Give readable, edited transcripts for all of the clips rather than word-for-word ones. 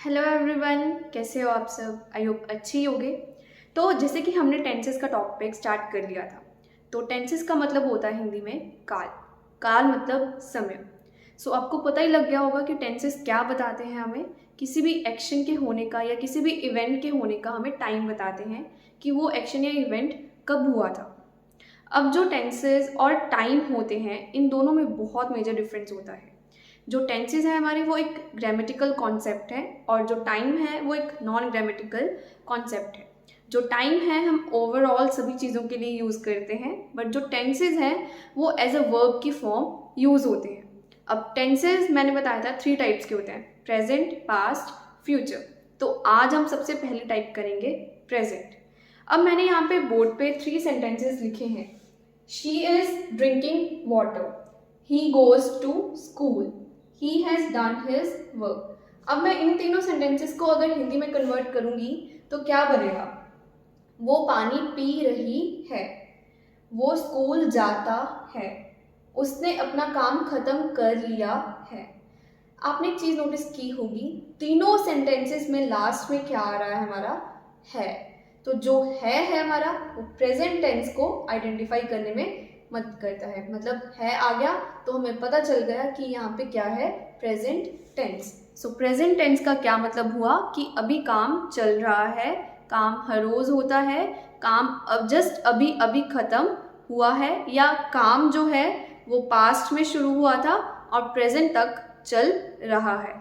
Hello everyone, कैसे हो आप सब? आई होप अच्छी ही होगे। तो जैसे कि हमने टेंसेस का टॉपिक स्टार्ट कर लिया था, तो टेंसेस का मतलब होता है हिंदी में काल। काल मतलब समय। सो आपको पता ही लग गया होगा कि टेंसेस क्या बताते हैं हमें। किसी भी एक्शन के होने का या किसी भी इवेंट के होने का हमें टाइम बताते हैं कि वो एक्शन या इवेंट कब हुआ था। अब जो टेंसेस और टाइम होते हैं, इन दोनों में बहुत मेजर डिफरेंस होता है। जो टेंसेस है हमारे, वो एक ग्रामेटिकल कॉन्सेप्ट है, और जो टाइम है वो एक नॉन ग्रामेटिकल कॉन्सेप्ट है। जो टाइम है हम ओवरऑल सभी चीज़ों के लिए यूज़ करते हैं, बट जो टेंसेस हैं वो एज अ वर्ब की फॉर्म यूज़ होते हैं। अब टेंसेस मैंने बताया था 3 टाइप्स के होते हैं: प्रेजेंट, पास्ट, फ्यूचर। तो आज हम सबसे पहले टाइप करेंगे प्रेजेंट। अब मैंने यहाँ पे बोर्ड पे 3 सेंटेंसेस लिखे हैं। She is drinking water, he goes to school, he has done his work. अब मैं इन तीनों सेंटेंसेस को अगर हिंदी में कन्वर्ट करूंगी तो क्या बनेगा? वो पानी पी रही है, वो स्कूल जाता है, उसने अपना काम खत्म कर लिया है। आपने एक चीज नोटिस की होगी, तीनों सेंटेंसेस में लास्ट में क्या आ रहा है? हमारा है। तो जो है हमारा, वो प्रेजेंट टेंस को आइडेंटिफाई करने में मदद करता है। मतलब है आ गया तो हमें पता चल गया कि यहाँ पे क्या है, present tense. So present tense का क्या मतलब हुआ कि अभी काम चल रहा है, काम हर रोज होता है, काम अब जस्ट अभी अभी खत्म हुआ है, या काम जो है वो पास्ट में शुरू हुआ था और प्रेजेंट तक चल रहा है।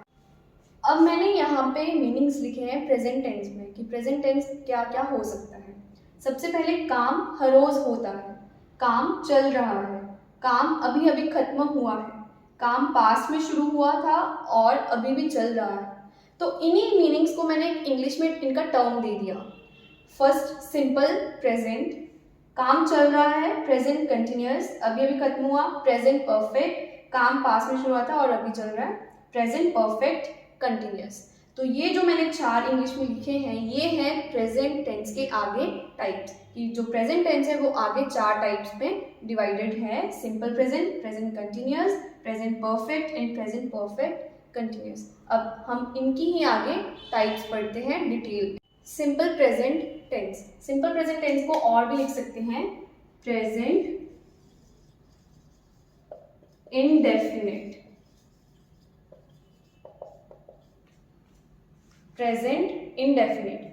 अब मैंने यहाँ पे मीनिंग्स लिखे हैं प्रेजेंट टेंस में कि प्रेजेंट टेंस क्या क्या हो सकता है। सबसे पहले काम हर रोज होता है, काम चल रहा है, काम अभी अभी खत्म हुआ है, काम पास्ट में शुरू हुआ था और अभी भी चल रहा है। तो इन्हीं मीनिंग्स को मैंने इंग्लिश में इनका टर्म दे दिया। फर्स्ट सिंपल प्रेजेंट, काम चल रहा है, प्रेजेंट कंटिन्यूअस, अभी अभी खत्म हुआ। प्रेजेंट परफेक्ट, काम पास में शुरू हुआ था और अभी चल रहा है, प्रेजेंट परफेक्ट कंटिन्यूअस। तो ये जो मैंने 4 इंग्लिश में लिखे हैं, ये हैं प्रेजेंट टेंस के आगे टाइप्स। कि जो प्रेजेंट टेंस है वो आगे 4 टाइप्स में डिवाइडेड है: simple present, present continuous, present perfect and present perfect continuous. अब हम इनकी ही आगे टाइप्स पढ़ते हैं detail. Simple present tense, simple present tense को और भी लिख सकते हैं प्रेजेंट इंडेफिनिट, प्रेजेंट इंडेफिनिट।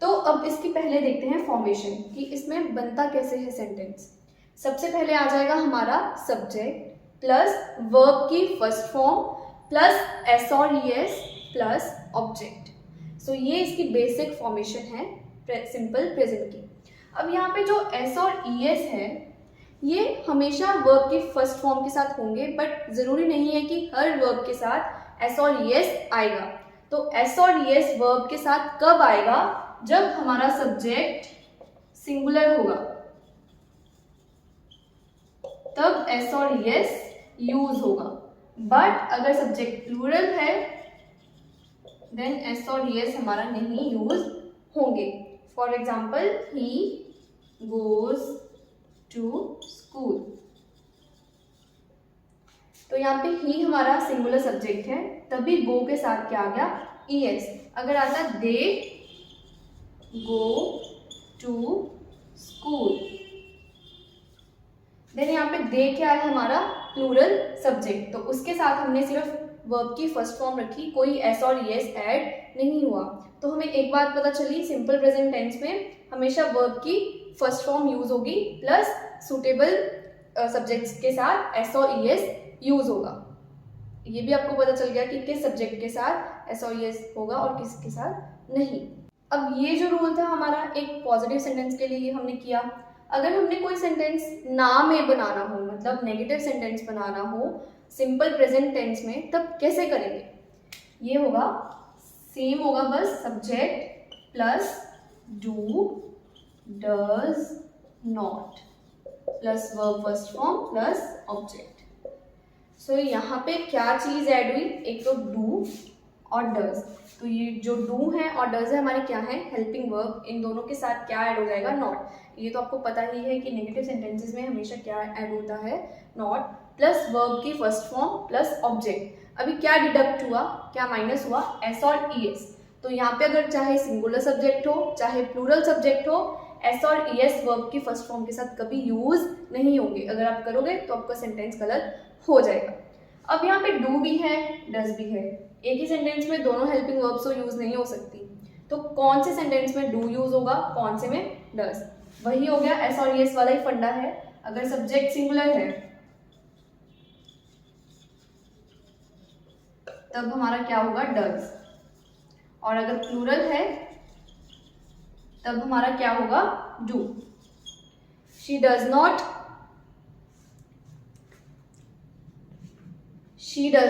तो अब इसकी पहले देखते हैं फॉर्मेशन कि इसमें बनता कैसे है सेंटेंस। सबसे पहले आ जाएगा हमारा सब्जेक्ट प्लस वर्ब की फर्स्ट फॉर्म प्लस एस और ईएस प्लस ऑब्जेक्ट। सो ये इसकी बेसिक फॉर्मेशन है सिंपल प्रेजेंट की। अब यहाँ पे जो एस और ईएस है ये हमेशा वर्ब की फर्स्ट फॉर्म के साथ होंगे, बट जरूरी नहीं है कि हर वर्ब के साथ एस और ईएस आएगा। तो एस और ईएस वर्ब के साथ कब आएगा? जब हमारा सब्जेक्ट सिंगुलर होगा, तब एस और ईएस यूज होगा। बट अगर सब्जेक्ट प्लूरल है देन एस और ईएस हमारा नहीं यूज होंगे। For example, he goes to school. तो यहाँ पे ही हमारा सिंगुलर सब्जेक्ट है, तभी गो के साथ क्या आ गया? ईएस। अगर आता दे गो टू स्कूल, देन यहाँ पे दे क्या है? हमारा प्लूरल सब्जेक्ट, तो उसके साथ हमने सिर्फ वर्ब की फर्स्ट फॉर्म रखी, कोई एस और ईएस ऐड नहीं हुआ। तो हमें एक बात पता चली, सिंपल प्रेजेंट टेंस में हमेशा वर्ब की फर्स्ट फॉर्म यूज होगी प्लस सुटेबल सब्जेक्ट्स के साथ एस और ईएस यूज होगा। ये भी आपको पता चल गया कि किस सब्जेक्ट के साथ एस और ईएस होगा और किसके साथ नहीं। अब ये जो रूल था हमारा एक पॉजिटिव सेंटेंस के लिए हमने किया। अगर हमने कोई सेंटेंस ना में बनाना हो, मतलब नेगेटिव सेंटेंस बनाना हो सिंपल प्रेजेंट टेंस में, तब कैसे करेंगे? ये होगा सेम होगा, बस subject plus do does not plus verb first form plus object. So यहाँ पे क्या चीज ऐड हुई? एक तो डू और डज। तो ये जो डू है और डज है हमारे क्या है? Helping verb. इन दोनों के साथ क्या ऐड हो जाएगा? नॉट। ये तो आपको पता ही है कि नेगेटिव सेंटेंसेस में हमेशा क्या ऐड होता है? नॉट प्लस वर्ब की फर्स्ट फॉर्म प्लस ऑब्जेक्ट। अभी क्या डिडक्ट हुआ, क्या माइनस हुआ, एस और ई एस। तो यहाँ पे अगर चाहे सिंगुलर सब्जेक्ट हो चाहे प्लूरल सब्जेक्ट हो, एस और ई एस वर्ब की फर्स्ट फॉर्म के साथ कभी यूज नहीं होंगे। अगर आप करोगे तो आपका सेंटेंस गलत हो जाएगा। अब यहाँ पे डू भी है, डज भी है। एक ही सेंटेंस में दोनों हेल्पिंग वर्ब्स तो यूज नहीं हो सकती। तो कौन से सेंटेंस में डू यूज होगा, कौन से में डज? वही हो गया, एस और ई एस वाला ही फंडा है। अगर सब्जेक्ट सिंगुलर है तब हमारा क्या होगा, डज। और अगर प्लूरल है तब हमारा क्या होगा, do. She does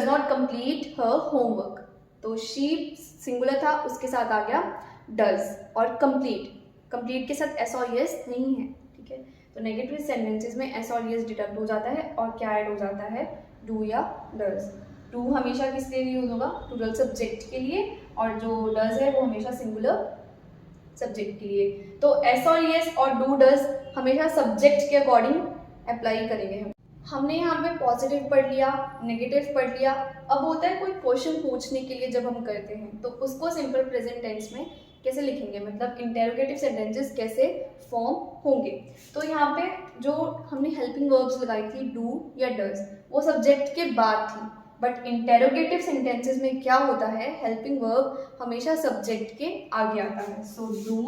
not complete her homework. तो शी सिंगुलर था, उसके साथ आ गया डज। और कंप्लीट के साथ एस और यस नहीं है, ठीक है। तो नेगेटिव सेंटेंसेस में एस और यस डिडक्ट हो जाता है और क्या ऐड हो जाता है, डू या डज। डू हमेशा किस लिए यूज होगा, प्लूरल सब्जेक्ट के लिए, और जो डज है वो हमेशा सिंगुलर सब्जेक्ट के लिए। तो एस और यस और डू डज हमेशा सब्जेक्ट के अकॉर्डिंग अप्लाई करेंगे हम। हमने यहाँ पे पॉजिटिव पढ़ लिया, नेगेटिव पढ़ लिया। अब होता है कोई क्वेश्चन पूछने के लिए जब हम करते हैं तो उसको सिंपल प्रेजेंट टेंस में कैसे लिखेंगे, मतलब इंटेरोगेटिव सेंटेंसेस कैसे फॉर्म होंगे। तो यहाँ पे जो हमने हेल्पिंग वर्ब्स लगाई थी डू या डज, वो सब्जेक्ट के बाद थी। बट इंटेरोगेटिव सेंटेंसेस में क्या होता है, हेल्पिंग वर्ब हमेशा सब्जेक्ट के आगे आता है। सो डू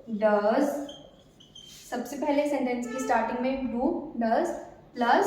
डज, सबसे पहले सेंटेंस की स्टार्टिंग में do does plus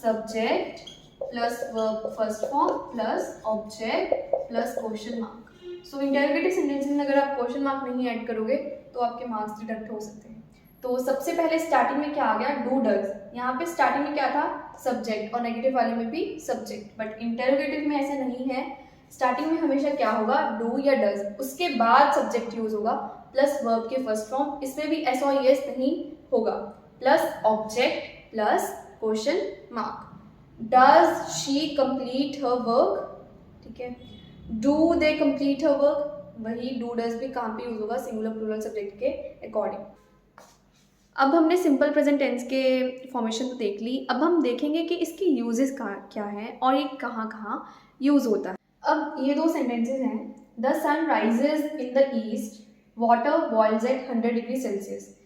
subject plus verb first form plus object plus question mark. So interrogative sentences में अगर आप क्वेश्चन मार्क नहीं ऐड करोगे तो आपके मार्क्स डिडक्ट हो सकते हैं। तो सबसे पहले स्टार्टिंग में क्या आ गया, डू डज। यहाँ पे स्टार्टिंग में क्या था, सब्जेक्ट, और नेगेटिव वाले में भी सब्जेक्ट। बट इंटेरोगेटिव में ऐसा नहीं है, स्टार्टिंग में हमेशा क्या होगा, डू या डज, उसके बाद सब्जेक्ट यूज होगा प्लस वर्ब के फर्स्ट फॉर्म। इसमें भी एस और यस नहीं होगा, plus object plus question mark. Does she complete her work, ठीक है। Do they complete her work, वही डू डज भी कहाँ पे यूज होगा, सिंगुलर प्लूरल सब्जेक्ट के अकॉर्डिंग। अब हमने सिंपल प्रेजेंट टेंस के फॉर्मेशन तो देख ली। अब हम देखेंगे कि इसकी यूजेस क्या हैं और ये कहाँ कहाँ यूज होता है। अब ये दो सेंटेंसेस हैं, the sun rises in the east, water boils at 100 degree Celsius.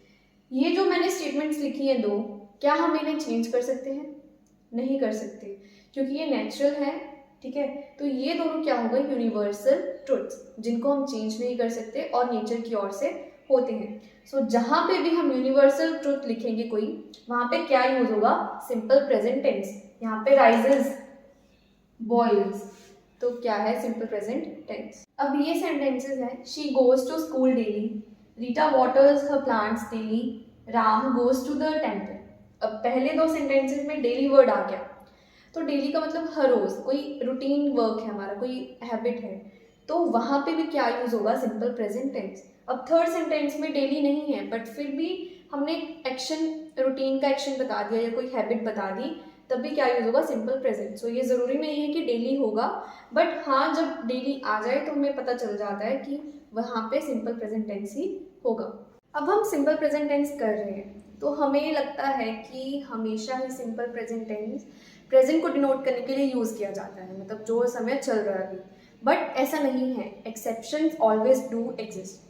ये जो मैंने स्टेटमेंट्स लिखी हैं दो, क्या हम इन्हें चेंज कर सकते हैं? नहीं कर सकते, क्योंकि ये नेचुरल है, ठीक है। तो ये दोनों क्या हो गए, यूनिवर्सल ट्रुथ्स, जिनको हम चेंज नहीं कर सकते और नेचर की ओर से होते हैं। सो जहाँ पे भी हम यूनिवर्सल ट्रुथ लिखेंगे कोई, वहाँ पे क्या यूज होगा, सिंपल प्रेजेंट टेंस। यहाँ पे राइजेस, बॉइल्स, तो क्या है, सिंपल प्रेजेंट टेंस। अब ये सेंटेंसेस हैं, she goes to school daily, Rita waters her plants daily, Ram goes to the temple. अब पहले दो सेंटेंसेस में डेली वर्ड आ गया, तो डेली का मतलब हर रोज, कोई रूटीन वर्क है हमारा, कोई हैबिट है, तो वहाँ पे भी क्या यूज होगा, सिंपल प्रेजेंट टेंस। अब थर्ड सेंटेंस में डेली नहीं है, बट फिर भी हमने एक्शन, रूटीन का एक्शन बता दिया या कोई हैबिट बता दी, तब भी क्या यूज होगा, सिंपल प्रेजेंट। सो ये ज़रूरी नहीं है कि डेली होगा, बट हाँ जब डेली आ जाए तो हमें पता चल जाता है कि वहाँ पे सिंपल प्रेजेंट टेंस ही होगा। अब हम सिंपल प्रेजेंट टेंस कर रहे हैं तो हमें लगता है कि हमेशा ही सिंपल प्रेजेंट टेंस प्रेजेंट को डिनोट करने के लिए यूज़ किया जाता है, मतलब जो समय चल रहा है अभी। बट ऐसा नहीं है, एक्सेप्शंस ऑलवेज डू एग्जिस्ट।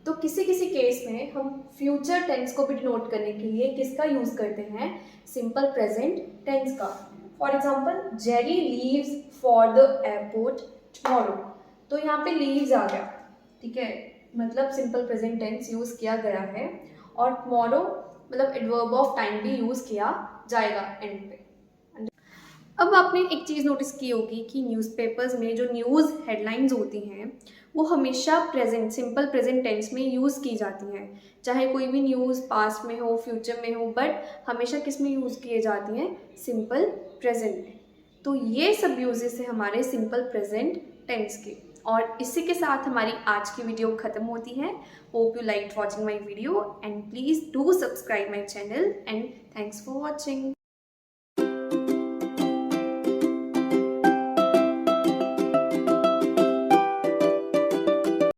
तो किसी किसी केस में हम फ्यूचर टेंस को भी डिनोट करने के लिए किसका यूज़ करते हैं, सिंपल प्रेजेंट टेंस का। For example, Jerry leaves for the airport tomorrow. तो यहाँ पे लीव्स आ गया, ठीक है, मतलब सिंपल प्रेजेंट टेंस यूज़ किया गया है। और टुमारो मतलब एडवर्ब ऑफ टाइम भी यूज़ किया जाएगा एंड पे। अब आपने एक चीज़ नोटिस की होगी कि न्यूज़पेपर्स में जो न्यूज़ हेडलाइंस होती हैं वो हमेशा प्रेजेंट, सिंपल प्रेजेंट टेंस में यूज़ की जाती हैं, चाहे कोई भी न्यूज़ पास्ट में हो फ्यूचर में हो, बट हमेशा किस में यूज़ किए जाती हैं, सिंपल प्रेजेंट में। तो ये सब यूजेस है हमारे सिंपल प्रेजेंट टेंस के। और इसी के साथ हमारी आज की वीडियो ख़त्म होती है। Hope you liked watching my video and please do subscribe my channel and thanks for watching.